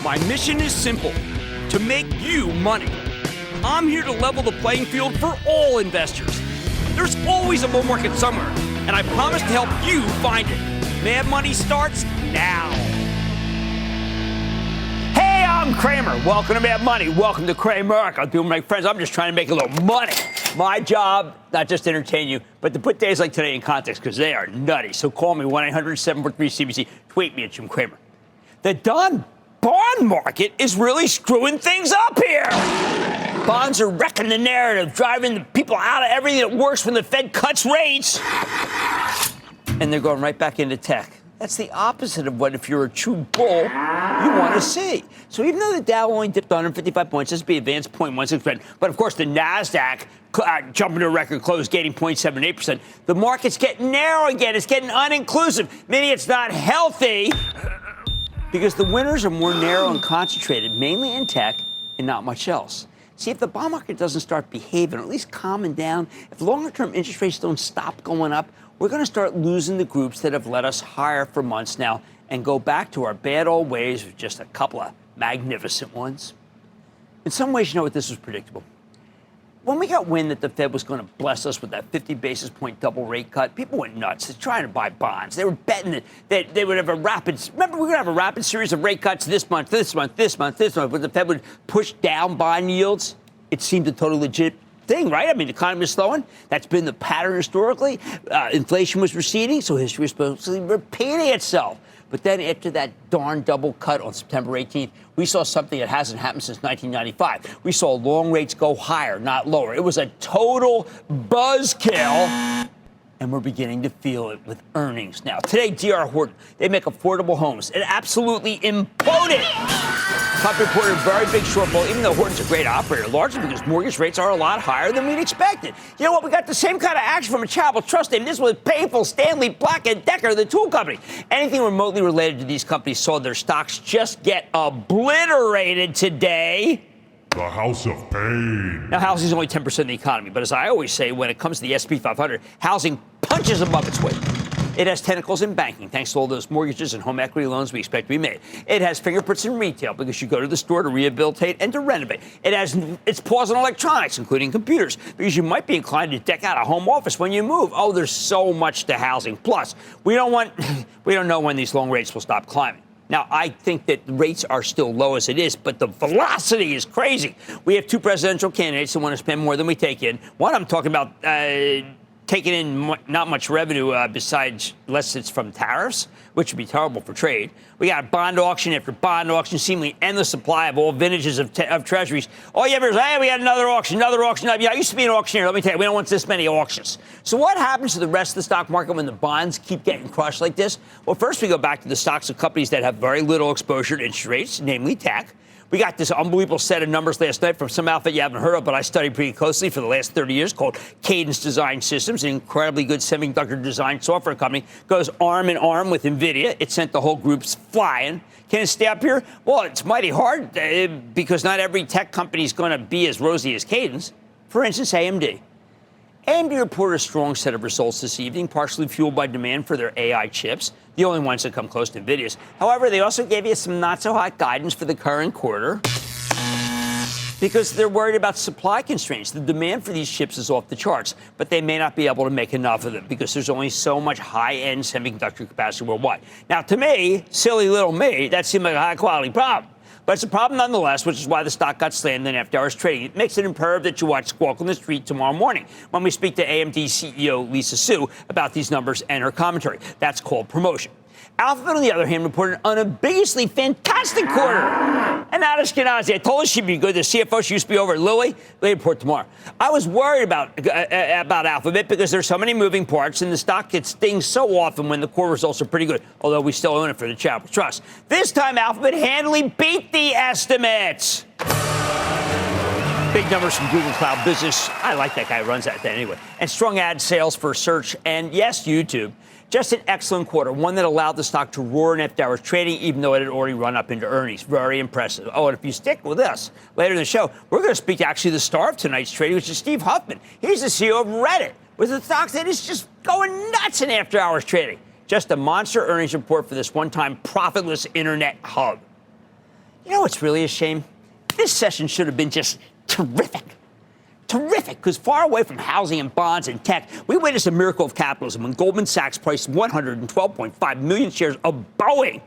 My mission is simple, to make you money. I'm here to level the playing field for all investors. There's always a bull market somewhere, and I promise to help you find it. Mad Money starts now. Hey, I'm Cramer. Welcome to Mad Money. Welcome to Cramer. I'm doing my friends. I'm just trying to make a little money. My job, not just to entertain you, but to put days like today in context because they are nutty. So call me 1-800-743-CBC. Tweet me at Jim Cramer. The bond market is really screwing things up here. Bonds are wrecking the narrative, driving the people out of everything that works when the Fed cuts rates. And they're going right back into tech. That's the opposite of what, if you're a true bull, you want to see. So even though the Dow only dipped 155 points, this would be advanced 0.16%. But, of course, the NASDAQ jumping to a record close, gaining 0.78%. The market's getting narrow again. It's getting uninclusive, meaning it's not healthy because the winners are more narrow and concentrated, mainly in tech and not much else. See, if the bond market doesn't start behaving, or at least calming down, if longer-term interest rates don't stop going up, we're going to start losing the groups that have led us higher for months now and go back to our bad old ways with just a couple of magnificent ones. In some ways, you know what, this was predictable. When we got wind that the Fed was going to bless us with that 50 basis point double rate cut, people went nuts. They're trying to buy bonds. They were betting that they would have a rapid, remember, we're going to have a rapid series of rate cuts this month, but the Fed would push down bond yields. It seemed a totally legit thing, right? I mean, the economy is slowing. That's been the pattern historically. Inflation was receding, so history is supposedly repeating itself. But then after that darn double cut on September 18th, we saw something that hasn't happened since 1995. We saw long rates go higher, not lower. It was a total buzzkill, and we're beginning to feel it with earnings now. Today, D.R. Horton, they make affordable homes. It absolutely imploded. The company reported a very big shortfall, even though Horton's a great operator, largely because mortgage rates are a lot higher than we'd expected. You know what? We got the same kind of action from a charitable trust name. This was painful. Stanley Black & Decker, the tool company. Anything remotely related to these companies saw their stocks just get obliterated today. The House of Pain. Now, housing is only 10% of the economy, but as I always say, when it comes to the S&P 500, housing punches above its weight. It has tentacles in banking, thanks to all those mortgages and home equity loans we expect to be made. It has fingerprints in retail because you go to the store to rehabilitate and to renovate. It has its paws in electronics, including computers, because you might be inclined to deck out a home office when you move. Oh, there's so much to housing. Plus, we don't know when these long rates will stop climbing. Now, I think that the rates are still low as it is, but the velocity is crazy. We have two presidential candidates that want to spend more than we take in. One, I'm talking about taking in not much revenue besides unless it's from tariffs, which would be terrible for trade. We got bond auction after bond auction, seemingly endless supply of all vintages of treasuries. All you ever is, hey, we had another auction. Yeah, I used to be an auctioneer. Let me tell you, we don't want this many auctions. So what happens to the rest of the stock market when the bonds keep getting crushed like this? Well, first we go back to the stocks of companies that have very little exposure to interest rates, namely tech. We got this unbelievable set of numbers last night from some outfit you haven't heard of, but I studied pretty closely for the last 30 years, called Cadence Design Systems, an incredibly good semiconductor design software company. Goes arm in arm with NVIDIA. It sent the whole groups flying. Can it stay up here? Well, it's mighty hard because not every tech company is going to be as rosy as Cadence. For instance, AMD. AMD reported a strong set of results this evening, partially fueled by demand for their AI chips, the only ones that come close to NVIDIA's. However, they also gave you some not-so-hot guidance for the current quarter because they're worried about supply constraints. The demand for these chips is off the charts, but they may not be able to make enough of them because there's only so much high-end semiconductor capacity worldwide. Now, to me, silly little me, that seemed like a high-quality problem. But it's a problem nonetheless, which is why the stock got slammed in after-hours trading. It makes it imperative that you watch Squawk on the Street tomorrow morning when we speak to AMD CEO Lisa Su about these numbers and her commentary. That's called promotion. Alphabet, on the other hand, reported an unambiguously fantastic quarter. And now to Ashkenazi. I told her she'd be good. The CFO, she used to be over at Lilly. They report tomorrow. I was worried about Alphabet because there's so many moving parts, and the stock gets stings so often when the core results are pretty good, although we still own it for the charitable trust. This time, Alphabet handily beat the estimates. Big numbers from Google Cloud Business. I like that guy who runs that anyway. And strong ad sales for search and, yes, YouTube. Just an excellent quarter, one that allowed the stock to roar in after-hours trading, even though it had already run up into earnings. Very impressive. Oh, and if you stick with us later in the show, we're going to speak to actually the star of tonight's trading, which is Steve Huffman. He's the CEO of Reddit, with a stock that is just going nuts in after-hours trading. Just a monster earnings report for this one-time profitless internet hub. You know what's really a shame? This session should have been just terrific. Terrific, because far away from housing and bonds and tech, we witnessed a miracle of capitalism when Goldman Sachs priced 112.5 million shares of Boeing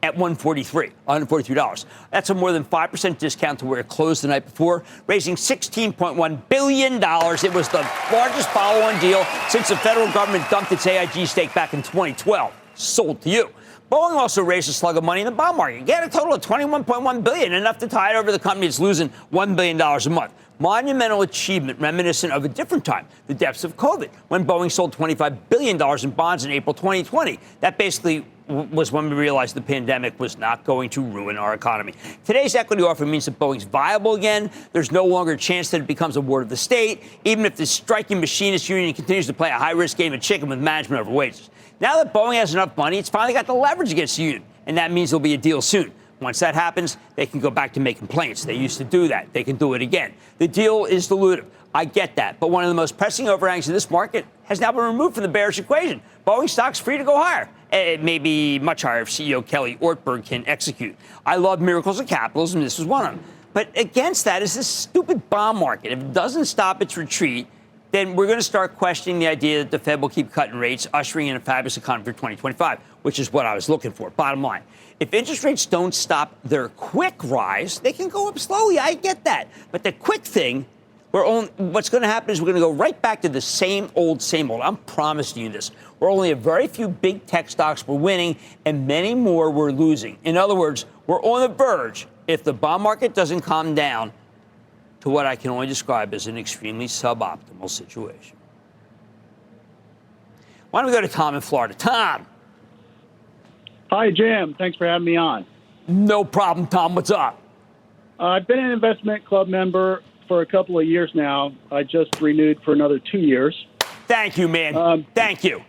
at $143. That's a more than 5% discount to where it closed the night before, raising $16.1 billion. It was the largest follow-on deal since the federal government dumped its AIG stake back in 2012. Sold to you. Boeing also raised a slug of money in the bond market. Get a total of $21.1 billion, enough to tide over the company that's losing $1 billion a month. Monumental achievement reminiscent of a different time, the depths of COVID, when Boeing sold $25 billion in bonds in April 2020. That basically was when we realized the pandemic was not going to ruin our economy. Today's equity offer means that Boeing's viable again. There's no longer a chance that it becomes a ward of the state, even if the striking machinist union continues to play a high-risk game of chicken with management over wages. Now that Boeing has enough money, it's finally got the leverage against the union, and that means there'll be a deal soon. Once that happens, they can go back to making planes. They used to do that. They can do it again. The deal is dilutive. I get that. But one of the most pressing overhangs in this market has now been removed from the bearish equation. Boeing stock's free to go higher. It may be much higher if CEO Kelly Ortberg can execute. I love miracles of capitalism. This was one of them. But against that is this stupid bond market. If it doesn't stop its retreat, then we're going to start questioning the idea that the Fed will keep cutting rates, ushering in a fabulous economy for 2025, which is what I was looking for. Bottom line, if interest rates don't stop their quick rise, they can go up slowly. I get that. But the quick thing, what's going to happen is we're going to go right back to the same old, same old. I'm promising you this. We're only a very few big tech stocks we're winning, and many more we're losing. In other words, we're on the verge, if the bond market doesn't calm down, to what I can only describe as an extremely suboptimal situation. Why don't we go to Tom in Florida? Tom. Hi, Jim. Thanks for having me on. No problem, Tom. What's up? I've been an investment club member for a couple of years now. I just renewed for another 2 years. Thank you, man. Thank you.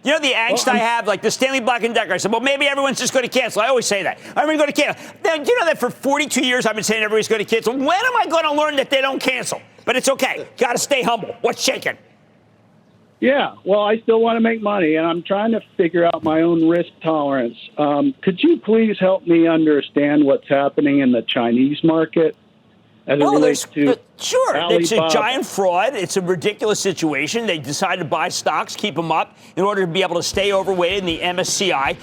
You know the angst I have, like the Stanley Black & Decker. I said, well, maybe everyone's just going to cancel. I always say that. I'm going to go to cancel. Now, do you know that for 42 years I've been saying everybody's going to cancel? When am I going to learn that they don't cancel? But it's okay. Got to stay humble. What's shaking? Yeah, well, I still want to make money, and I'm trying to figure out my own risk tolerance. Could you please help me understand what's happening in the Chinese market as it relates to Sure. Alibaba? It's a giant fraud. It's a ridiculous situation. They decided to buy stocks, keep them up in order to be able to stay overweight in the MSCI.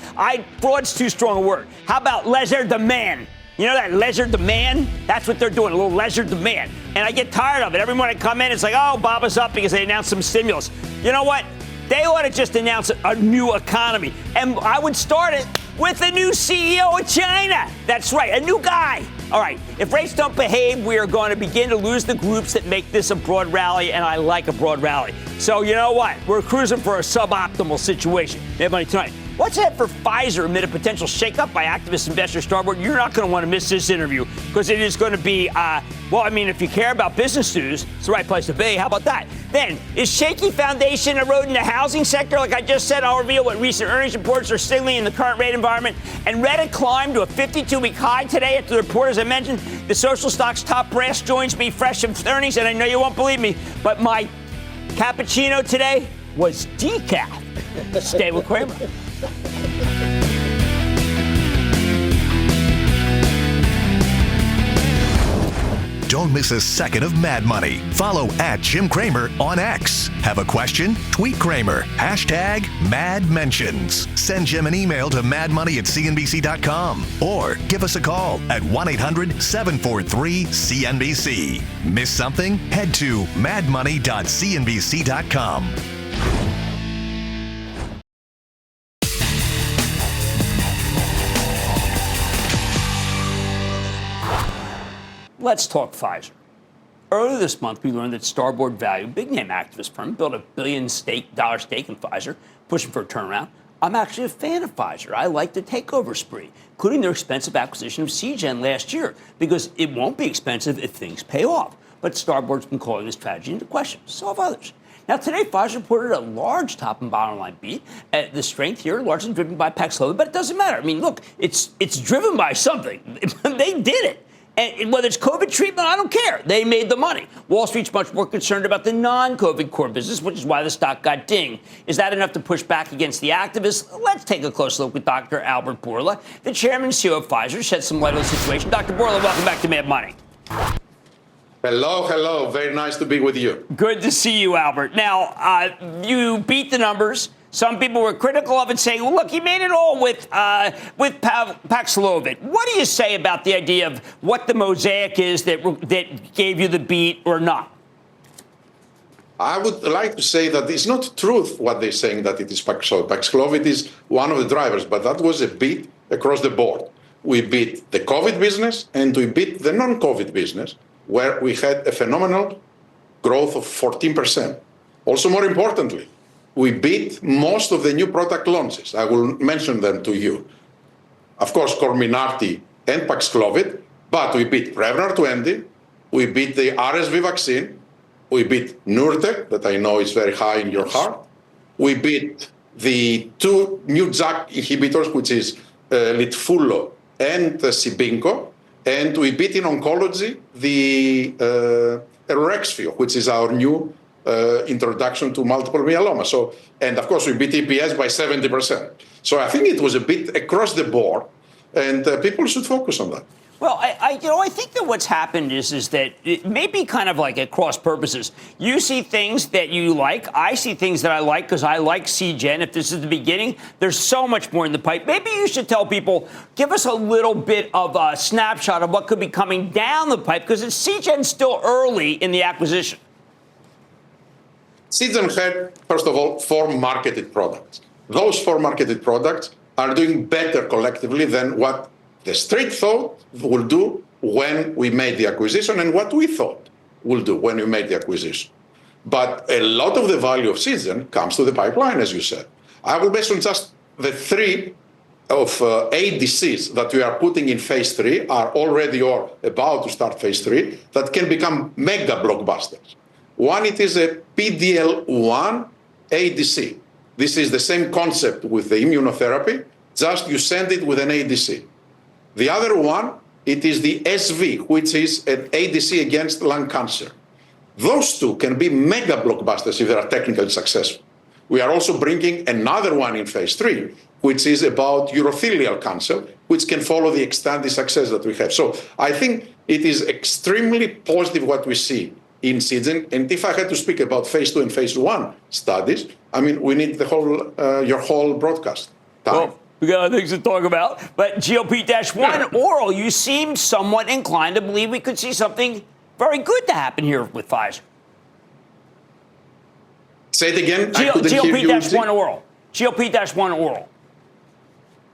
Fraud's too strong a word. How about leisure demand? You know that leisure demand? That's what they're doing, a little leisure demand. And I get tired of it. Every morning I come in, it's like, oh, Baba's up because they announced some stimulus. You know what? They ought to just announce a new economy. And I would start it with a new CEO of China. That's right, a new guy. All right, if rates don't behave, we are going to begin to lose the groups that make this a broad rally, and I like a broad rally. So you know what? We're cruising for a suboptimal situation. Make money tonight. What's ahead for Pfizer amid a potential shakeup by activist investor Starboard? You're not going to want to miss this interview because it is going to be, if you care about business news, it's the right place to be. How about that? Then, is shaky foundation eroding the housing sector? Like I just said, I'll reveal what recent earnings reports are signaling in the current rate environment. And Reddit climbed to a 52-week high today after the report, as I mentioned. The social stocks top brass joins me fresh from earnings, and I know you won't believe me, but my cappuccino today was decaf. Stay with Cramer. Don't miss a second of Mad Money. Follow @Jim Cramer on X. Have a question? Tweet Cramer. #MadMentions. Send Jim an email to madmoney@cnbc.com or give us a call at 1-800-743-CNBC. Miss something? Head to madmoney.cnbc.com. Let's talk Pfizer. Earlier this month, we learned that Starboard Value, big-name activist firm, built $1 billion stake in Pfizer, pushing for a turnaround. I'm actually a fan of Pfizer. I like the takeover spree, including their expensive acquisition of Seagen last year, because it won't be expensive if things pay off. But Starboard's been calling this strategy into question. So have others. Now, today, Pfizer reported a large top and bottom line beat. The strength here largely driven by Paxlovid, but it doesn't matter. I mean, look, it's driven by something. They did it. And whether it's COVID treatment, I don't care. They made the money. Wall Street's much more concerned about the non-COVID core business, which is why the stock got dinged. Is that enough to push back against the activists? Let's take a close look with Dr. Albert Bourla, the chairman and CEO of Pfizer, shed some light on the situation. Dr. Bourla, welcome back to Mad Money. Hello. Very nice to be with you. Good to see you, Albert. Now, you beat the numbers. Some people were critical of it, saying, well, look, he made it all with Paxlovid. What do you say about the idea of what the mosaic is that gave you the beat or not? I would like to say that it's not truth what they're saying that it is Paxlovid. Paxlovid is one of the drivers, but that was a beat across the board. We beat the COVID business and we beat the non-COVID business, where we had a phenomenal growth of 14%. Also, more importantly, we beat most of the new product launches. I will mention them to you. Of course, Comirnaty and Paxlovid, but we beat Prevnar 20, we beat the RSV vaccine, we beat Nurtec, that I know is very high in your heart. We beat the two new JAK inhibitors, which is Litfulo and Cibinco. And we beat in oncology the Erexfio, which is our new introduction to multiple myeloma. So, and of course, we beat EPS by 70%. So I think it was a bit across the board, and people should focus on that. Well, I think that what's happened is that it may be kind of like at cross purposes. You see things that you like. I see things that I like because I like CGen. If this is the beginning, there's so much more in the pipe. Maybe you should tell people, give us a little bit of a snapshot of what could be coming down the pipe, because CGen's still early in the acquisition. CGen had, first of all, 4 marketed products. Those 4 marketed products are doing better collectively than what the Street thought will do when we made the acquisition and what we thought will do when we made the acquisition. But a lot of the value of CGen comes to the pipeline, as you said. I will mention just the 3 of ADCs that we are putting in phase 3 are already or about to start phase 3 that can become mega blockbusters. One, it is a PD-L1 ADC. This is the same concept with the immunotherapy, just you send it with an ADC. The other one, it is the SV, which is an ADC against lung cancer. Those 2 can be mega blockbusters if they are technically successful. We are also bringing another one in phase 3, which is about urothelial cancer, which can follow the extended success that we have. So I think it is extremely positive what we see in CGen. And if I had to speak about phase 2 and phase 1 studies, I mean, we need the whole your whole broadcast time. Well, we got other things to talk about. But GLP-1 oral, you seem somewhat inclined to believe we could see something very good to happen here with Pfizer. Say it again. GLP-1 oral. GLP-1 oral.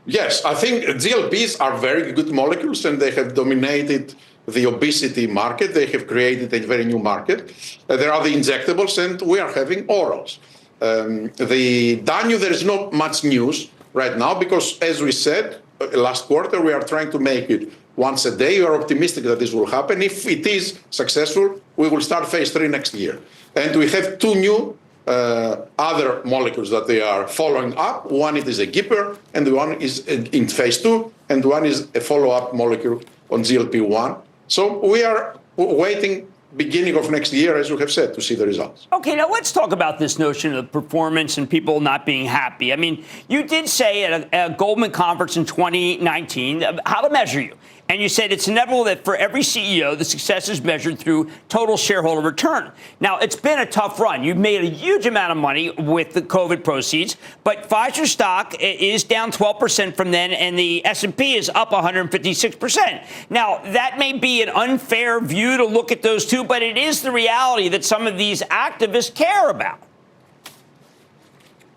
Yes, I think GLPs are very good molecules, and they have dominated the obesity market. They have created a very new market. There are the injectables, and we are having orals. The Danu, there is not much news right now because, as we said, last quarter, we are trying to make it once a day. We are optimistic that this will happen. If it is successful, we will start phase 3 next year. And we have 2 new other molecules that they are following up. One it is a GIPR, and the one is in phase 2, and one is a follow-up molecule on GLP-1. So we are waiting beginning of next year, as you have said, to see the results. Okay, now let's talk about this notion of performance and people not being happy. I mean, you did say at a Goldman conference in 2019 how to measure you. And you said it's inevitable that for every CEO, the success is measured through total shareholder return. Now, it's been a tough run. You've made a huge amount of money with the COVID proceeds, but Pfizer stock is down 12% from then, and the S&P is up 156%. Now, that may be an unfair view to look at those two, but it is the reality that some of these activists care about.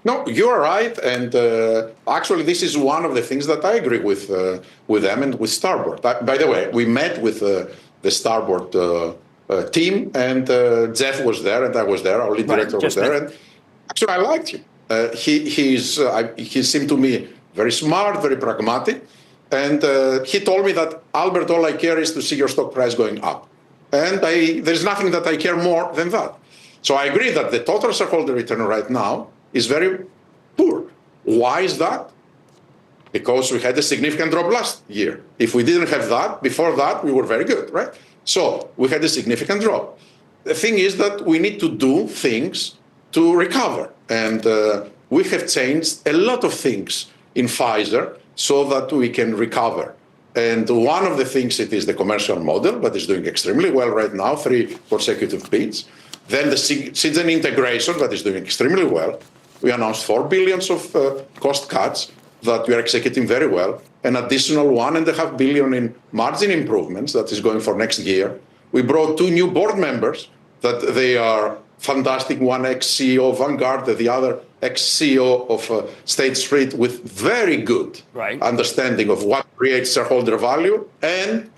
No, you're right, and actually, this is one of the things that I agree with them and with Starboard. By the way, we met with the Starboard team, and Jeff was there, and I was there. Our lead director was there, and actually, I liked him. He seemed to me very smart, very pragmatic, and he told me that, Albert, all I care is to see your stock price going up, and there's nothing that I care more than that. So I agree that the total shareholder return right now is very poor. Why is that? because we had a significant drop last year. If we didn't have that, before that, we were very good, right? So we had a significant drop. The thing is that we need to do things to recover. And we have changed a lot of things in Pfizer so that we can recover. And one of the things, it is the commercial model, that is doing extremely well right now, 3 consecutive beats. Then the Seagen integration, that is doing extremely well. We announced $4 billion of cost cuts that we are executing very well. An additional $1.5 billion in margin improvements that is going for next year. We brought 2 new board members that they are fantastic. One ex-CEO of Vanguard, the other ex-CEO of State Street, with very good understanding of what creates shareholder value and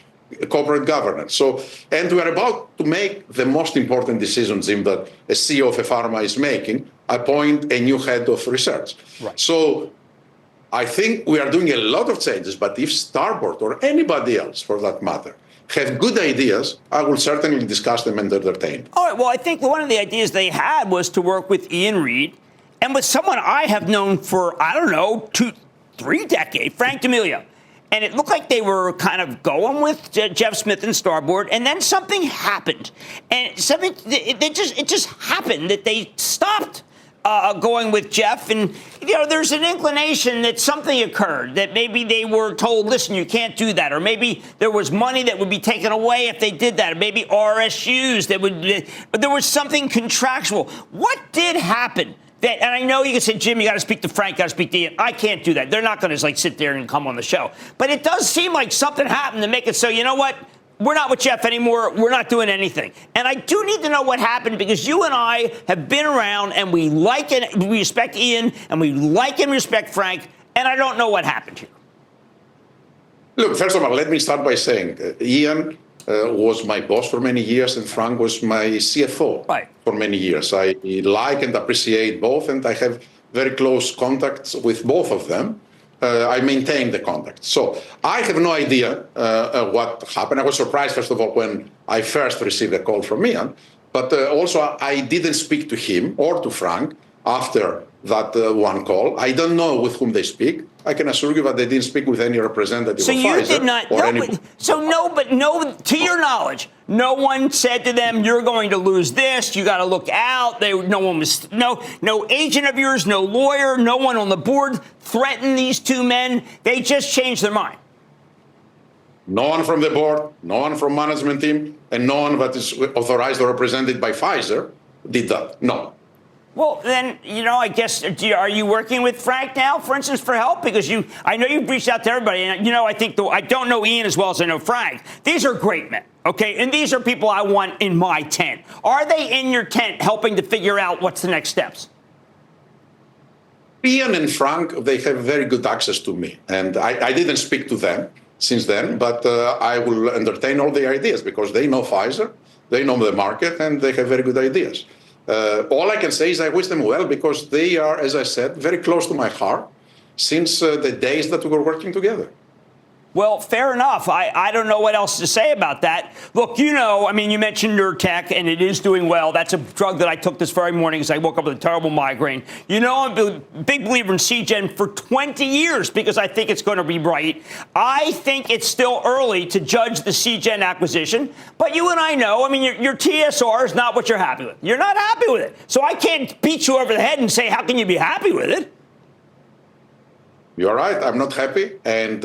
corporate governance. So, and we are about to make the most important decision, Jim, that a CEO of a pharma is making, appoint a new head of research. Right. So I think we are doing a lot of changes, but if Starboard or anybody else, for that matter, have good ideas, I will certainly discuss them and entertain. All right, well, I think one of the ideas they had was to work with Ian Reid and with someone I have known for, I don't know, 2-3 decades, Frank D'Amelio. And it looked like they were kind of going with Jeff Smith and Starboard, and then something happened. And it just happened that they stopped going with Jeff. And, there's an inclination that something occurred, that maybe they were told, listen, you can't do that. Or maybe there was money that would be taken away if they did that. Or maybe RSUs that would, but there was something contractual. What did happen? And I know you can say, Jim, you got to speak to Frank, got to speak to Ian. I can't do that. They're not going to sit there and come on the show. But it does seem like something happened to make it so, you know what? We're not with Jeff anymore. We're not doing anything. And I do need to know what happened, because you and I have been around and we like it. We respect Ian and we like and respect Frank. And I don't know what happened here. Look, first of all, let me start by saying Ian was my boss for many years, and Frank was my CFO for many years. I like and appreciate both, and I have very close contacts with both of them. I maintain the contact. So I have no idea what happened. I was surprised, first of all, when I first received a call from Ian, but also I didn't speak to him or to Frank after that one call. I don't know with whom they speak. I can assure you that they didn't speak with any representative of Pfizer. So you did not. No, to your knowledge, no one said to them, "You're going to lose this. You got to look out." No agent of yours, no lawyer, no one on the board threatened these 2 men. They just changed their mind. No one from the board, no one from management team, and no one that is authorized or represented by Pfizer did that. No. Well, then, I guess, are you working with Frank now, for instance, for help? Because I know you've reached out to everybody. And, I don't know Ian as well as I know Frank. These are great men, okay? And these are people I want in my tent. Are they in your tent helping to figure out what's the next steps? Ian and Frank, they have very good access to me. And I didn't speak to them since then, but I will entertain all the ideas because they know Pfizer, they know the market, and they have very good ideas. All I can say is I wish them well because they are, as I said, very close to my heart since the days that we were working together. Well, fair enough. I don't know what else to say about that. Look, you mentioned Nurtec, and it is doing well. That's a drug that I took this very morning as I woke up with a terrible migraine. I'm a big believer in Seagen for 20 years because I think it's going to be right. I think it's still early to judge the Seagen acquisition, but you and I know, your TSR is not what you're happy with. You're not happy with it. So I can't beat you over the head and say, how can you be happy with it? You're right. I'm not happy. And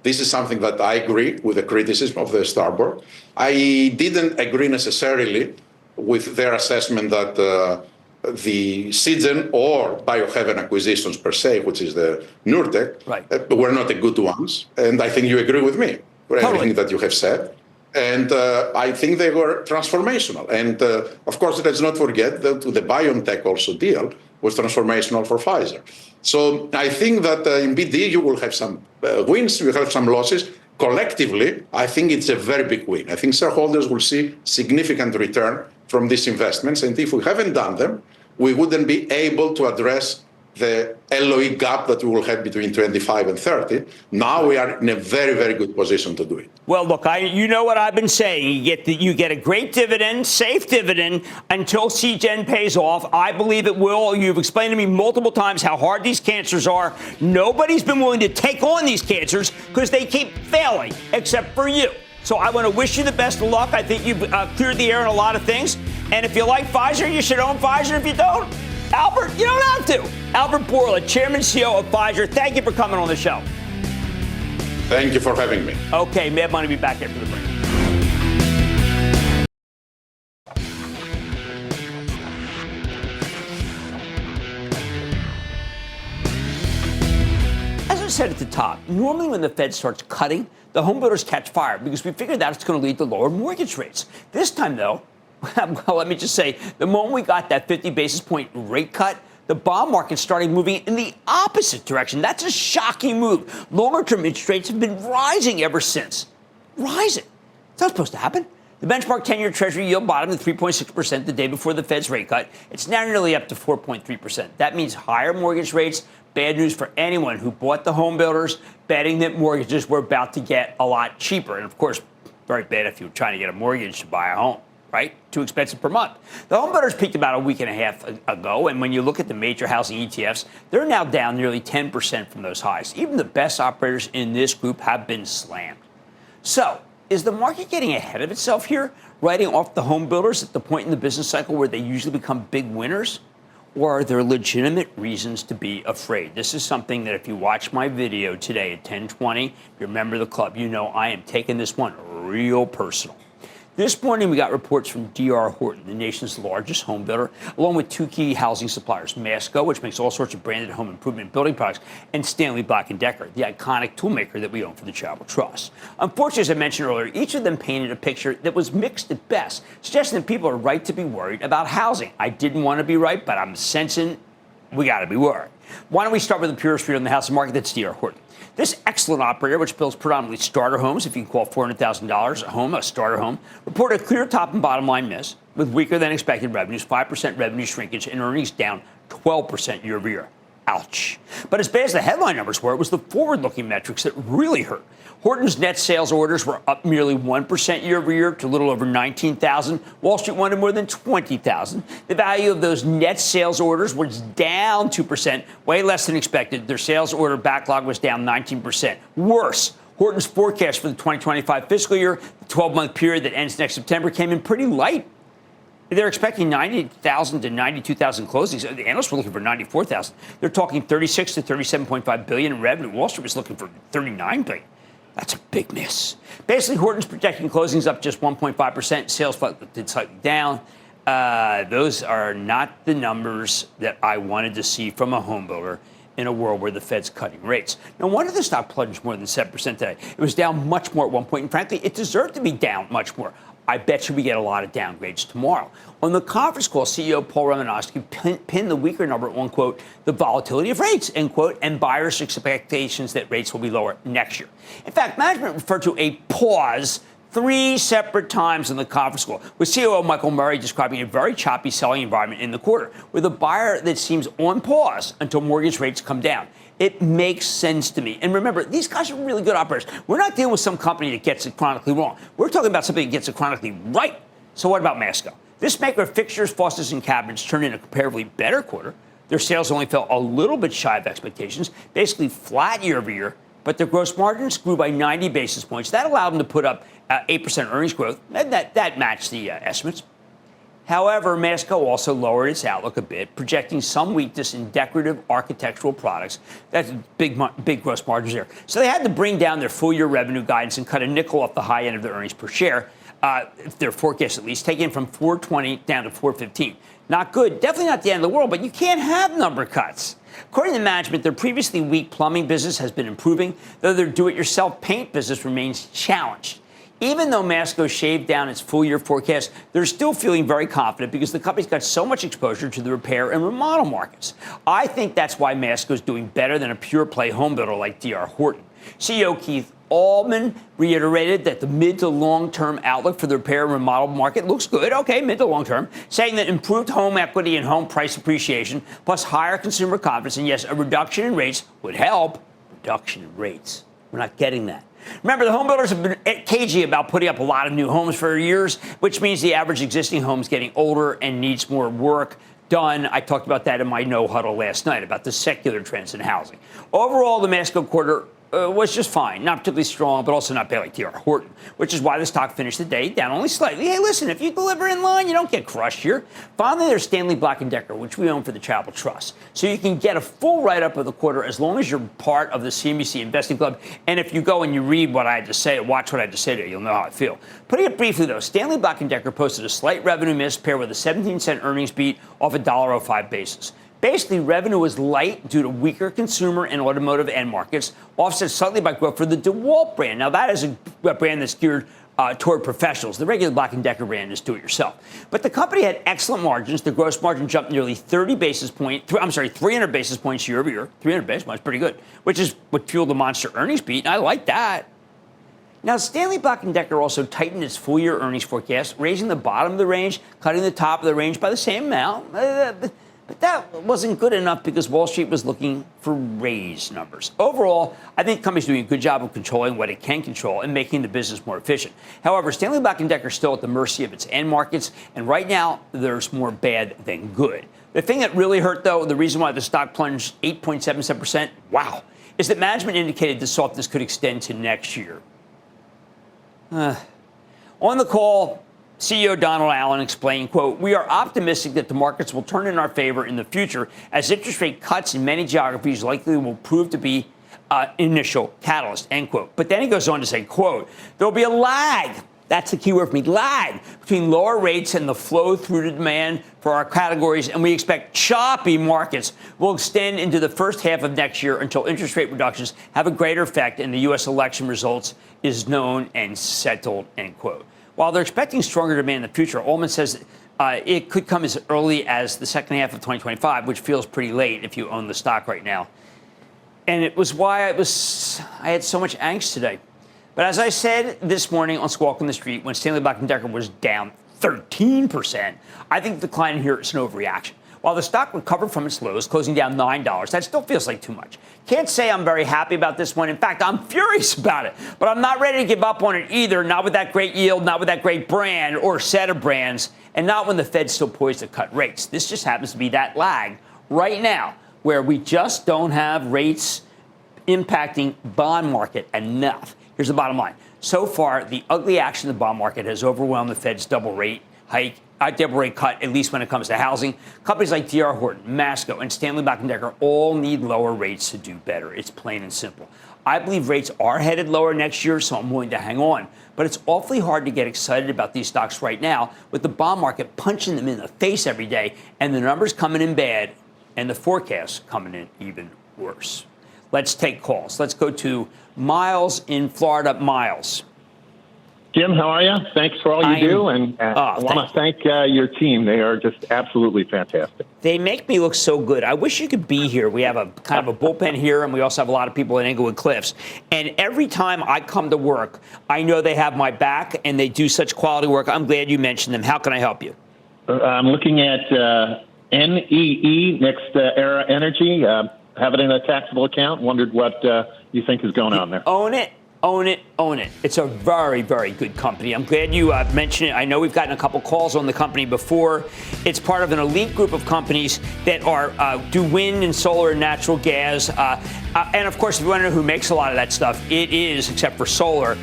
this is something that I agree with the criticism of the Starboard. I didn't agree necessarily with their assessment that the Seagen or Biohaven acquisitions per se, which is the Nurtec, were not the good ones. And I think you agree with me for everything that you have said. And I think they were transformational. And of course, let's not forget that the BioNTech also deal was transformational for Pfizer. So I think that in BD, you will have some wins, you will have some losses. Collectively, I think it's a very big win. I think shareholders will see significant return from these investments. And if we haven't done them, we wouldn't be able to address the LOE gap that we will have between 25 and 30. Now we are in a very, very good position to do it. Well, look, you know what I've been saying. You get a great dividend, safe dividend, until CGen pays off. I believe it will. You've explained to me multiple times how hard these cancers are. Nobody's been willing to take on these cancers because they keep failing, except for you. So I want to wish you the best of luck. I think you've cleared the air on a lot of things. And if you like Pfizer, you should own Pfizer. If you don't, Albert, you don't have to. Albert Bourla, Chairman CEO of Pfizer, thank you for coming on the show. Thank you for having me. Okay, Mad Money will be back after the break. As I said at the top, normally when the Fed starts cutting, the home builders catch fire because we figured that's going to lead to lower mortgage rates. This time, though, well, let me just say, the moment we got that 50 basis point rate cut, the bond market started moving in the opposite direction. That's a shocking move. Longer-term interest rates have been rising ever since. Rising. It's not supposed to happen. The benchmark 10-year Treasury yield bottomed at 3.6% the day before the Fed's rate cut. It's now nearly up to 4.3%. That means higher mortgage rates. Bad news for anyone who bought the home builders, betting that mortgages were about to get a lot cheaper. And, of course, very bad if you were trying to get a mortgage to buy a home. Right? Too expensive per month. The home builders peaked about a week and a half ago, and when you look at the major housing ETFs, they're now down nearly 10% from those highs. Even the best operators in this group have been slammed. So, is the market getting ahead of itself here, writing off the home builders at the point in the business cycle where they usually become big winners? Or are there legitimate reasons to be afraid? This is something that if you watch my video today at 10:20, if you're a member of the club, you know I am taking this one real personal. This morning, we got reports from D.R. Horton, the nation's largest home builder, along with two key housing suppliers, Masco, which makes all sorts of branded home improvement building products, and Stanley Black & Decker, the iconic toolmaker that we own for the Travel Trust. Unfortunately, as I mentioned earlier, each of them painted a picture that was mixed at best, suggesting that people are right to be worried about housing. I didn't want to be right, but I'm sensing we got to be worried. Why don't we start with the purest reader in the housing market? That's D.R. Horton. This excellent operator, which builds predominantly starter homes, if you can call $400,000 a home a starter home, reported a clear top and bottom line miss with weaker than expected revenues, 5% revenue shrinkage, and earnings down 12% year over year. Ouch. But as bad as the headline numbers were, it was the forward-looking metrics that really hurt. Horton's net sales orders were up nearly 1% year over year to a little over 19,000. Wall Street wanted more than 20,000. The value of those net sales orders was down 2%, way less than expected. Their sales order backlog was down 19%. Worse, Horton's forecast for the 2025 fiscal year, the 12-month period that ends next September, came in pretty light. They're expecting 90,000 to 92,000 closings. The analysts were looking for 94,000. They're talking 36 to 37.5 billion in revenue. Wall Street was looking for 39 billion. That's a big miss. Basically, Horton's projecting closings up just 1.5%. Sales did slightly down. Those are not the numbers that I wanted to see from a home builder in a world where the Fed's cutting rates. No wonder the stock plunged more than 7% today. It was down much more at one point, and frankly, it deserved to be down much more. I bet you we get a lot of downgrades tomorrow. On the conference call, CEO Paul Romanowski pinned the weaker number on, quote, the volatility of rates, end quote, and buyers' expectations that rates will be lower next year. In fact, management referred to a pause 3 separate times in the conference call, with COO Michael Murray describing a very choppy selling environment in the quarter, with a buyer that seems on pause until mortgage rates come down. It makes sense to me. And remember, these guys are really good operators. We're not dealing with some company that gets it chronically wrong. We're talking about something that gets it chronically right. So what about Masco? This maker of fixtures, faucets, and cabinets turned in a comparably better quarter. Their sales only fell a little bit shy of expectations, basically flat year over year, but their gross margins grew by 90 basis points. That allowed them to put up 8% earnings growth. That matched the estimates. However, Masco also lowered its outlook a bit, projecting some weakness in decorative architectural products. That's big gross margins there. So they had to bring down their full-year revenue guidance and cut a nickel off the high end of their earnings per share, their forecast at least, taking it from $4.20 down to $4.15. Not good. Definitely not the end of the world, but you can't have number cuts. According to management, their previously weak plumbing business has been improving, though their do-it-yourself paint business remains challenged. Even though Masco shaved down its full-year forecast, they're still feeling very confident because the company's got so much exposure to the repair and remodel markets. I think that's why Masco's doing better than a pure-play home builder like D.R. Horton. CEO Keith Altman reiterated that the mid to long-term outlook for the repair and remodel market looks good. Okay, mid to long-term, saying that improved home equity and home price appreciation, plus higher consumer confidence, and yes, a reduction in rates would help. Reduction in rates. We're not getting that. Remember, the home builders have been cagey about putting up a lot of new homes for years, which means the average existing home is getting older and needs more work done. I talked about that in my no huddle last night about the secular trends in housing. Overall, the Masco quarter was just fine. Not particularly strong, but also not bad like D.R. Horton, which is why the stock finished the day down only slightly. Hey, listen, if you deliver in line, you don't get crushed here. Finally, there's Stanley Black & Decker, which we own for the Charitable Trust. So you can get a full write-up of the quarter as long as you're part of the CNBC Investing Club. And if you go and you read what I had to say, watch what I had to say today, you'll know how I feel. Putting it briefly, though, Stanley Black & Decker posted a slight revenue miss paired with a 17-cent earnings beat off a $1.05 basis. Basically, revenue was light due to weaker consumer and automotive end markets, offset slightly by growth for the DeWalt brand. Now, that is a brand that's geared toward professionals. The regular Black & Decker brand is do-it-yourself. But the company had excellent margins. The gross margin jumped nearly 300 basis points year over year. 300 basis points, pretty good, which is what fueled the monster earnings beat, and I like that. Now, Stanley Black & Decker also tightened its full-year earnings forecast, raising the bottom of the range, cutting the top of the range by the same amount. But that wasn't good enough because Wall Street was looking for raise numbers. Overall, I think the company's doing a good job of controlling what it can control and making the business more efficient. However, Stanley Black & Decker is still at the mercy of its end markets, and right now, there's more bad than good. The thing that really hurt, though, the reason why the stock plunged 8.77%, wow, is that management indicated the softness could extend to next year. On the call, CEO Donald Allen explained, quote, "We are optimistic that the markets will turn in our favor in the future as interest rate cuts in many geographies likely will prove to be initial catalyst," end quote. But then he goes on to say, quote, "There'll be a lag." That's the key word for me, lag, between lower rates and the flow through to demand for our categories, and we expect choppy markets will extend into the first half of next year until interest rate reductions have a greater effect and the U.S. election results is known and settled, end quote. While they're expecting stronger demand in the future, Altman says it could come as early as the second half of 2025, which feels pretty late if you own the stock right now. And it was why I had so much angst today. But as I said this morning on Squawk on the Street, when Stanley Black & Decker was down 13%, I think the decline here is an overreaction. While the stock recovered from its lows, closing down $9, that still feels like too much. Can't say I'm very happy about this one. In fact, I'm furious about it. But I'm not ready to give up on it either, not with that great yield, not with that great brand or set of brands, and not when the Fed's still poised to cut rates. This just happens to be that lag right now where we just don't have rates impacting bond market enough. Here's the bottom line. So far, the ugly action in the bond market has overwhelmed the Fed's double rate cut, at least when it comes to housing. Companies like D.R. Horton, Masco, and Stanley Black & Decker all need lower rates to do better. It's plain and simple. I believe rates are headed lower next year, so I'm willing to hang on. But it's awfully hard to get excited about these stocks right now with the bond market punching them in the face every day and the numbers coming in bad and the forecasts coming in even worse. Let's take calls. Let's go to Miles in Florida. Miles. Jim, how are you? Thanks for all you do, and I want to thank your team. They are just absolutely fantastic. They make me look so good. I wish you could be here. We have a kind of a bullpen here, and we also have a lot of people in Englewood Cliffs. And every time I come to work, I know they have my back, and they do such quality work. I'm glad you mentioned them. How can I help you? I'm looking at NEE, Next Era Energy. Have it in a taxable account. Wondered what you think is going on there. Own it. Own it, own it. It's a very, very good company. I'm glad you mentioned it. I know we've gotten a couple calls on the company before. It's part of an elite group of companies that are do wind and solar and natural gas. And, of course, if you want to know who makes a lot of that stuff, it is, except for solar,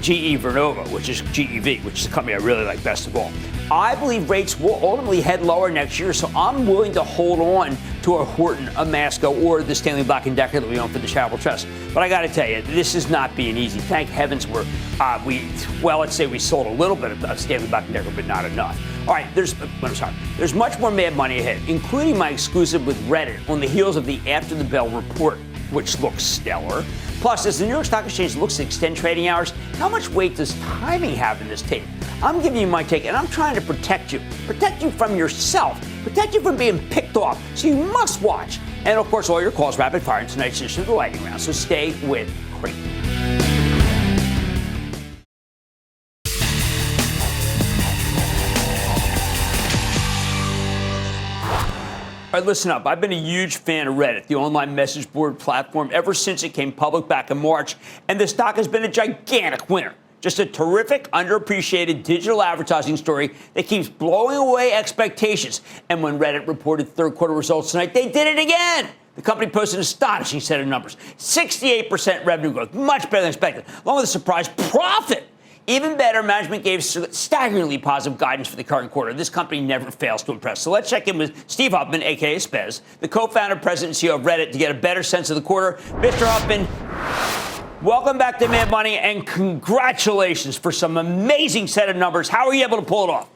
GE Vernova, which is GEV, which is the company I really like best of all. I believe rates will ultimately head lower next year, so I'm willing to hold on to a Horton, a Masco, or the Stanley Black & Decker that we own for the Charitable Trust. But I got to tell you, this is not being easy. Thank heavens let's say we sold a little bit of Stanley Black & Decker, but not enough. All right, there's much more mad money ahead, including my exclusive with Reddit on the heels of the After the Bell report, which looks stellar. Plus, as the New York Stock Exchange looks to extend trading hours, how much weight does timing have in this tape? I'm giving you my take, and I'm trying to protect you from yourself, protect you from being picked off, so you must watch. And, of course, all your calls rapid fire in tonight's edition of the Lightning Round, so stay with Cramer. right, listen up. I've been a huge fan of Reddit, the online message board platform, ever since it came public back in March, and the stock has been a gigantic winner. Just a terrific, underappreciated digital advertising story that keeps blowing away expectations. And when Reddit reported third quarter results tonight, they did it again. The company posted an astonishing set of numbers. 68% revenue growth, much better than expected, along with a surprise profit. Even better, management gave staggeringly positive guidance for the current quarter. This company never fails to impress. So let's check in with Steve Huffman, a.k.a. Spez, the co-founder, president, and CEO of Reddit, to get a better sense of the quarter. Mr. Huffman, welcome back to Mad Money, and congratulations for some amazing set of numbers. How are you able to pull it off?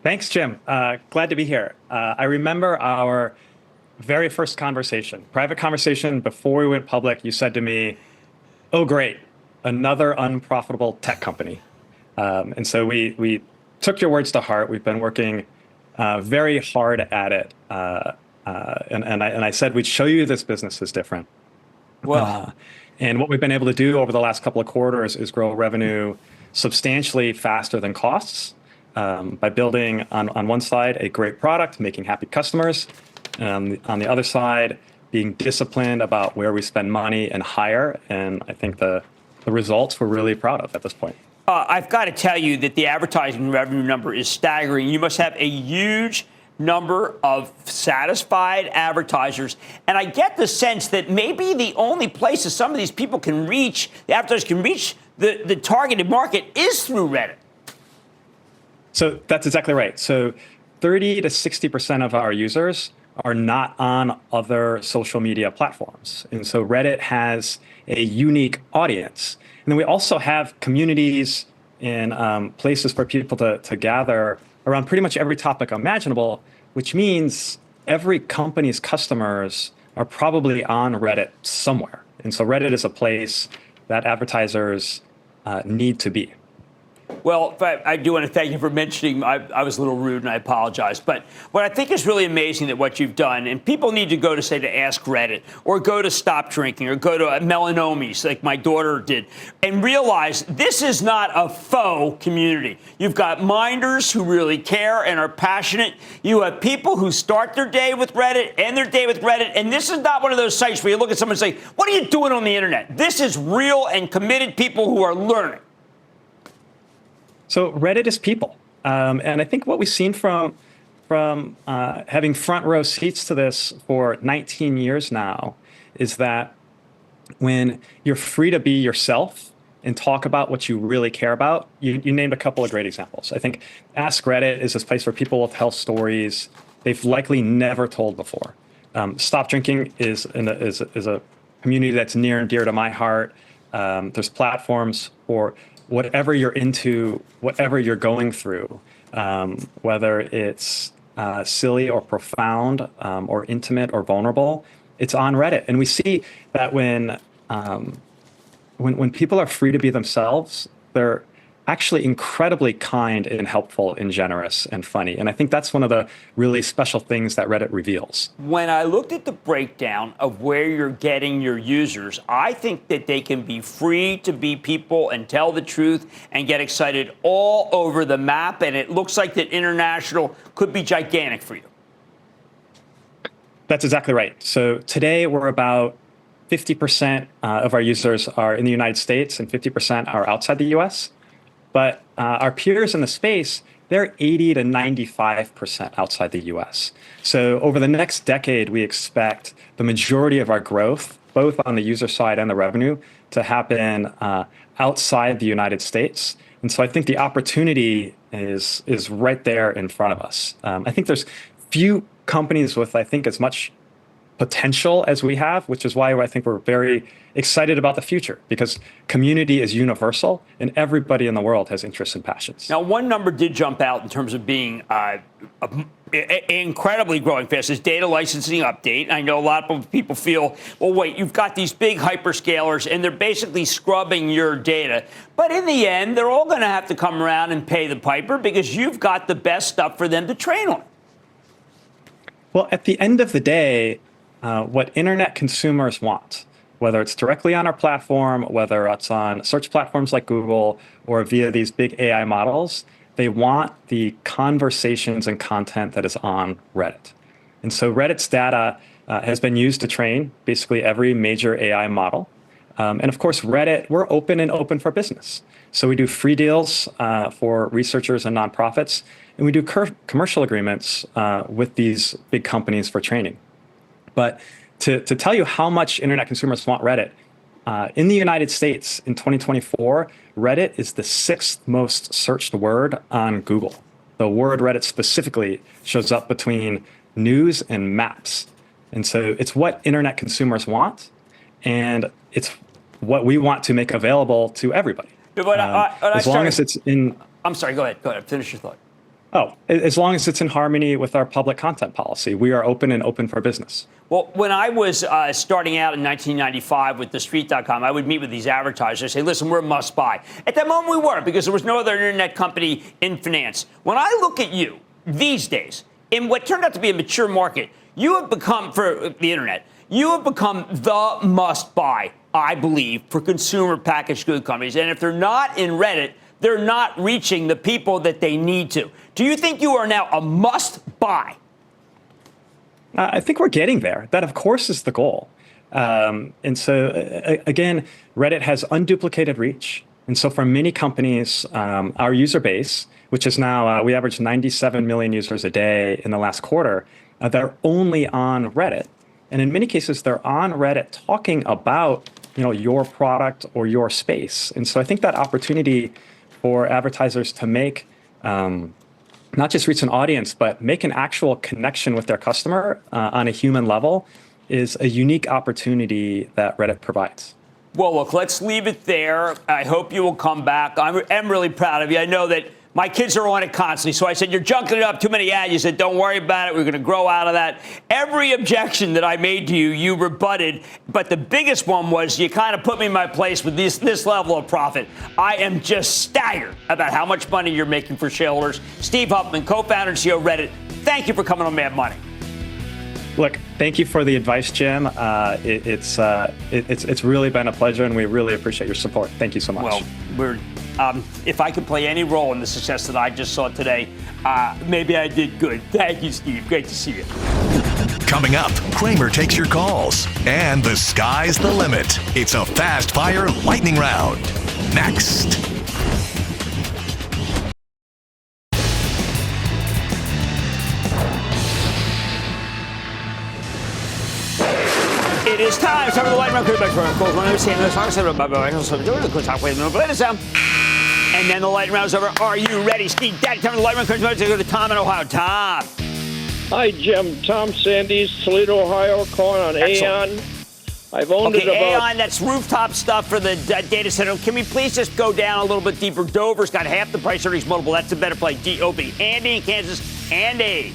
Thanks, Jim. Glad to be here. I remember our very first conversation, private conversation before we went public. You said to me, "Oh, great, another unprofitable tech company." And so we took your words to heart. We've been working very hard at it. And I said we'd show you this business is different. Well, and what we've been able to do over the last couple of quarters is grow revenue substantially faster than costs by building on one side a great product, making happy customers. On the other side, being disciplined about where we spend money and hire. And I think the results we're really proud of at this point. I've got to tell you that the advertising revenue number is staggering. You must have a huge number of satisfied advertisers. And I get the sense that maybe the only place that some of these people can reach, the advertisers can reach the targeted market, is through Reddit. So that's exactly right. So 30 to 60% of our users are not on other social media platforms. And so Reddit has a unique audience. And then we also have communities and places for people to gather around pretty much every topic imaginable, which means every company's customers are probably on Reddit somewhere. And so Reddit is a place that advertisers need to be. Well, I do want to thank you for mentioning, I was a little rude and I apologize. But what I think is really amazing that what you've done, and people need to go to, say, to Ask Reddit, or go to Stop Drinking, or go to Melanomies, like my daughter did, and realize this is not a faux community. You've got minders who really care and are passionate. You have people who start their day with Reddit, end their day with Reddit, and this is not one of those sites where you look at someone and say, what are you doing on the internet? This is real and committed people who are learning. So Reddit is people. And I think what we've seen from having front row seats to this for 19 years now is that when you're free to be yourself and talk about what you really care about, you named a couple of great examples. I think Ask Reddit is this place where people will tell stories they've likely never told before. Stop Drinking is a community that's near and dear to my heart. There's platforms for whatever you're into, whatever you're going through, whether it's silly or profound or intimate or vulnerable, it's on Reddit. And we see that when people are free to be themselves, they're actually incredibly kind and helpful and generous and funny. And I think that's one of the really special things that Reddit reveals. When I looked at the breakdown of where you're getting your users, I think that they can be free to be people and tell the truth and get excited all over the map. And it looks like that international could be gigantic for you. That's exactly right. So today we're about 50% of our users are in the United States and 50% are outside the US. But our peers in the space, they're 80 to 95% outside the US. So over the next decade, we expect the majority of our growth, both on the user side and the revenue, to happen outside the United States. And so I think the opportunity is right there in front of us. I think there's few companies with, I think, as much potential as we have, which is why I think we're very excited about the future, because community is universal and everybody in the world has interests and passions. Now, one number did jump out in terms of being incredibly growing fast, is data licensing update. I know a lot of people feel, well, wait, you've got these big hyperscalers and they're basically scrubbing your data. But in the end, they're all going to have to come around and pay the piper because you've got the best stuff for them to train on. Well, at the end of the day, what internet consumers want, whether it's directly on our platform, whether it's on search platforms like Google or via these big AI models, they want the conversations and content that is on Reddit. And so Reddit's data has been used to train basically every major AI model. And of course, Reddit, we're open for business. So we do free deals for researchers and nonprofits, and we do commercial agreements with these big companies for training. But to tell you how much internet consumers want Reddit, in the United States in 2024, Reddit is the 6th most searched word on Google. The word Reddit specifically shows up between news and maps. And so it's what internet consumers want, and it's what we want to make available to everybody. As long as it's in... I'm sorry, go ahead. Finish your thought. Oh, as long as it's in harmony with our public content policy. We are open for business. Well, when I was starting out in 1995 with TheStreet.com, I would meet with these advertisers, say, listen, we're a must buy. At that moment, we weren't, because there was no other internet company in finance. When I look at you these days, in what turned out to be a mature market, you have become, for the internet, you have become the must buy, I believe, for consumer packaged good companies. And if they're not in Reddit, they're not reaching the people that they need to. Do you think you are now a must buy? I think we're getting there. That, of course, is the goal. And so, again, Reddit has unduplicated reach. And so for many companies, our user base, which is now, we average 97 million users a day in the last quarter, they're only on Reddit. And in many cases, they're on Reddit talking about, your product or your space. And so I think that opportunity for advertisers to make, not just reach an audience, but make an actual connection with their customer on a human level is a unique opportunity that Reddit provides. Well, look, let's leave it there. I hope you will come back. I'm really proud of you. I know that my kids are on it constantly. So I said, you're junking it up, too many ads. You said, don't worry about it. We're going to grow out of that. Every objection that I made to you, you rebutted. But the biggest one was you kind of put me in my place with this level of profit. I am just staggered about how much money you're making for shareholders. Steve Huffman, co-founder and CEO of Reddit, thank you for coming on Mad Money. Look, thank you for the advice, Jim. It's really been a pleasure, and we really appreciate your support. Thank you so much. Well, if I could play any role in the success that I just saw today, maybe I did good. Thank you, Steve. Great to see you. Coming up, Cramer takes your calls, and the sky's the limit. It's a fast-fire lightning round. Next. It is time for the lightning round. And then the lightning round is over. Are you ready, Steve? Daddy, time for the lightning round. Go to Tom in Ohio. Tom. Hi, Jim. Tom Sandys, Toledo, Ohio, calling on Aon. I've owned it about... Aon, that's rooftop stuff for the data center. Can we please just go down a little bit deeper? Dover's got half the price earnings multiple. That's a better play. Opening. Andy in Kansas. Andy.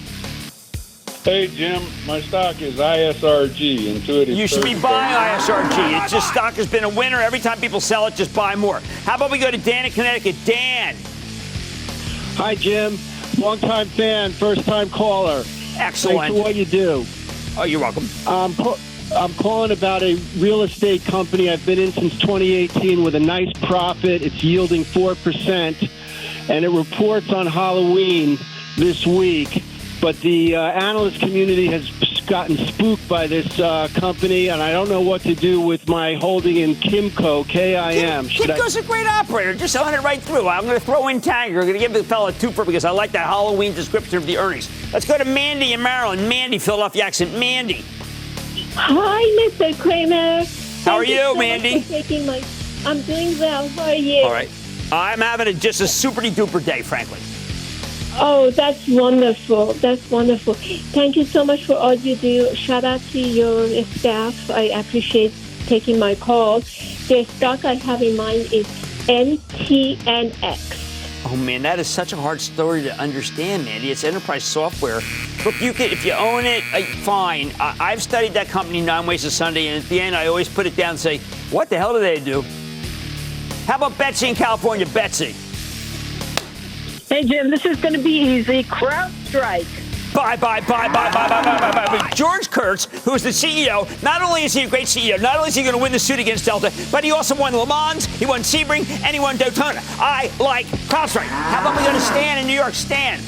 Hey, Jim, my stock is ISRG, Intuitive. You should be buying ISRG. It's just stock has been a winner. Every time people sell it, just buy more. How about we go to Dan in Connecticut? Dan. Hi, Jim. Long-time fan, first-time caller. Excellent. Thanks for what you do. Oh, you're welcome. I'm calling about a real estate company I've been in since 2018 with a nice profit. It's yielding 4%, and it reports on Halloween this week. But the analyst community has gotten spooked by this company, and I don't know what to do with my holding in Kimco, K-I-M. Kimco's a great operator. Just own it right through. I'm going to throw in Tiger. I'm going to give the fellow a twofer because I like that Halloween description of the earnings. Let's go to Mandy in Maryland. Mandy, Philadelphia accent. Mandy. Hi, Mr. Cramer. How are you, Mandy? I'm doing well. How are you? All right. I'm having just a super-duper day, frankly. Oh, that's wonderful. That's wonderful. Thank you so much for all you do. Shout out to your staff. I appreciate taking my call. The stock I have in mind is NTNX. Oh, man, that is such a hard story to understand, Mandy. It's enterprise software. Look, if you own it, fine. I've studied that company 9 ways to Sunday, and at the end, I always put it down and say, what the hell do they do? How about Betsy in California? Betsy. Hey, Jim, this is going to be easy. CrowdStrike. Bye. George Kurtz, who's the CEO, not only is he a great CEO, not only is he going to win the suit against Delta, but he also won Le Mans, he won Sebring, and he won Daytona. I like CrowdStrike. How about we go to Stan in New York? Stan.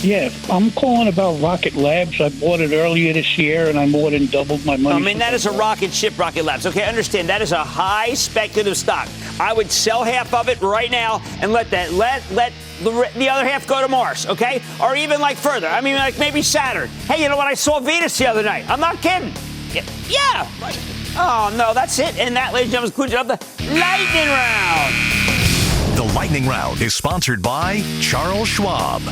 Yeah, I'm calling about Rocket Labs. I bought it earlier this year, and I more than doubled my money. I mean, that is a rocket ship, Rocket Labs. Okay, understand, that is a high speculative stock. I would sell half of it right now and let the other half go to Mars, okay? Or even like further. I mean, like maybe Saturn. Hey, you know what? I saw Venus the other night. I'm not kidding. Yeah. Oh, no, that's it. And that, ladies and gentlemen, concludes of the Lightning Round. The Lightning Round is sponsored by Charles Schwab.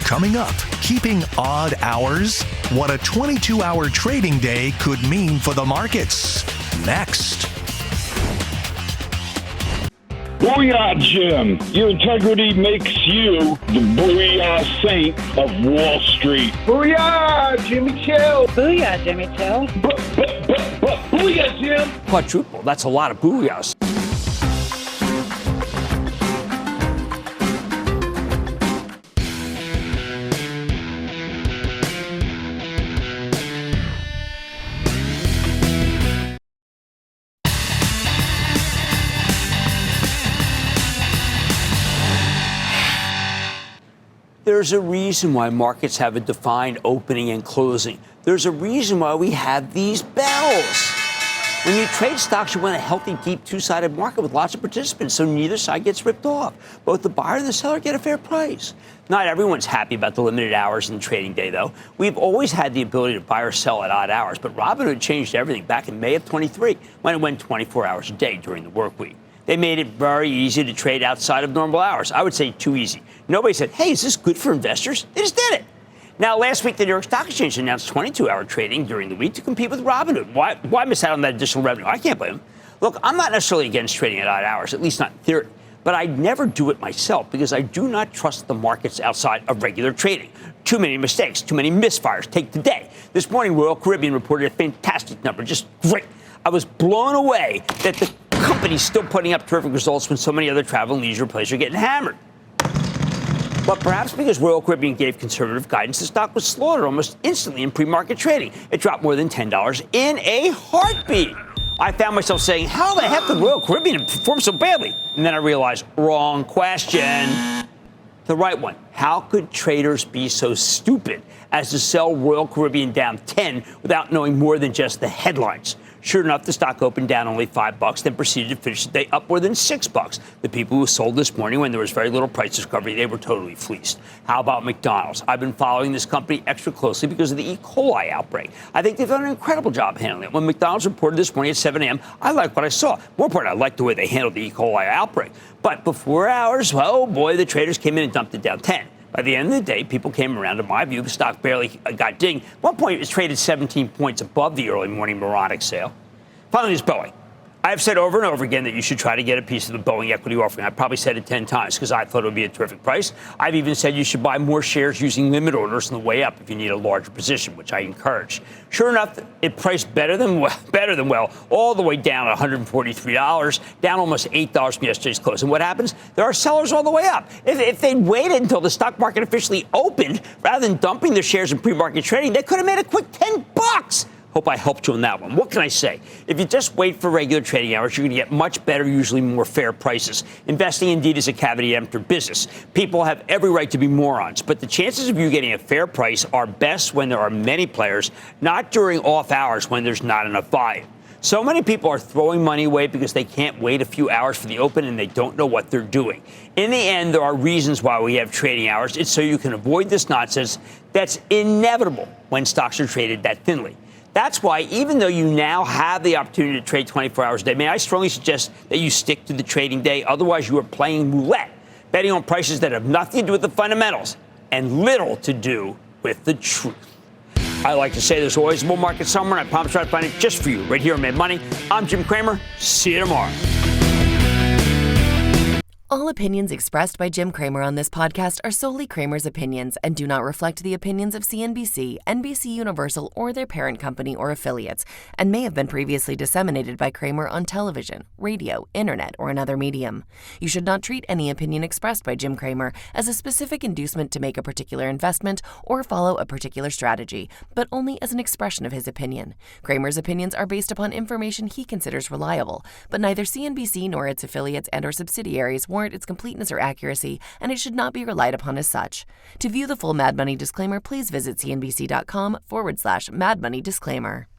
Coming up, keeping odd hours, what a 22-hour trading day could mean for the markets. Next. Booyah, Jim. Your integrity makes you the booyah saint of Wall Street. Booyah, Jimmy Chill. Booyah, Jimmy Chill. Booyah, Jim. Quadruple. That's a lot of booyahs. There's a reason why markets have a defined opening and closing. There's a reason why we have these bells. When you trade stocks, you want a healthy, deep, two-sided market with lots of participants, so neither side gets ripped off. Both the buyer and the seller get a fair price. Not everyone's happy about the limited hours in the trading day, though. We've always had the ability to buy or sell at odd hours, but Robinhood changed everything back in May of 23 when it went 24 hours a day during the work week. They made it very easy to trade outside of normal hours. I would say too easy. Nobody said, hey, is this good for investors? They just did it. Now, last week, the New York Stock Exchange announced 22-hour trading during the week to compete with Robinhood. Why miss out on that additional revenue? I can't blame them. Look, I'm not necessarily against trading at odd hours, at least not in theory. But I'd never do it myself because I do not trust the markets outside of regular trading. Too many mistakes, too many misfires. Take today. This morning, Royal Caribbean reported a fantastic number, just great. I was blown away that the company's still putting up terrific results when so many other travel and leisure places are getting hammered. But perhaps because Royal Caribbean gave conservative guidance, the stock was slaughtered almost instantly in pre-market trading. It dropped more than $10 in a heartbeat. I found myself saying, how the heck did Royal Caribbean perform so badly? And then I realized, wrong question. The right one. How could traders be so stupid as to sell Royal Caribbean down 10 without knowing more than just the headlines? Sure enough, the stock opened down only $5, then proceeded to finish the day up more than $6. The people who sold this morning when there was very little price discovery, they were totally fleeced. How about McDonald's? I've been following this company extra closely because of the E. coli outbreak. I think they've done an incredible job handling it. When McDonald's reported this morning at 7 a.m., I liked what I saw. More important, I liked the way they handled the E. coli outbreak. But before hours, oh boy, the traders came in and dumped it down 10. By the end of the day, people came around. In my view, the stock barely got dinged. At one point, it was traded 17 points above the early morning moronic sale. Finally, it's Boeing. I've said over and over again that you should try to get a piece of the Boeing equity offering. I've probably said it 10 times because I thought it would be a terrific price. I've even said you should buy more shares using limit orders on the way up if you need a larger position, which I encourage. Sure enough, it priced better than well, all the way down at $143, down almost $8 from yesterday's close. And what happens? There are sellers all the way up. If they'd waited until the stock market officially opened, rather than dumping their shares in pre-market trading, they could have made a quick $10. Hope I helped you on that one. What can I say? If you just wait for regular trading hours, you're going to get much better, usually more fair prices. Investing indeed is a cavity-emptor business. People have every right to be morons, but the chances of you getting a fair price are best when there are many players, not during off hours when there's not enough volume. So many people are throwing money away because they can't wait a few hours for the open and they don't know what they're doing. In the end, there are reasons why we have trading hours. It's so you can avoid this nonsense that's inevitable when stocks are traded that thinly. That's why, even though you now have the opportunity to trade 24 hours a day, I strongly suggest that you stick to the trading day. Otherwise, you are playing roulette, betting on prices that have nothing to do with the fundamentals and little to do with the truth. I like to say there's always a bull market somewhere, and I promise I'll find it just for you right here on Mad Money. I'm Jim Cramer. See you tomorrow. All opinions expressed by Jim Cramer on this podcast are solely Cramer's opinions and do not reflect the opinions of CNBC, NBC Universal, or their parent company or affiliates, and may have been previously disseminated by Cramer on television, radio, internet, or another medium. You should not treat any opinion expressed by Jim Cramer as a specific inducement to make a particular investment or follow a particular strategy, but only as an expression of his opinion. Cramer's opinions are based upon information he considers reliable, but neither CNBC nor its affiliates and or subsidiaries warrant warrant its completeness or accuracy, and it should not be relied upon as such. To view the full Mad Money disclaimer, please visit cnbc.com/Mad Money disclaimer.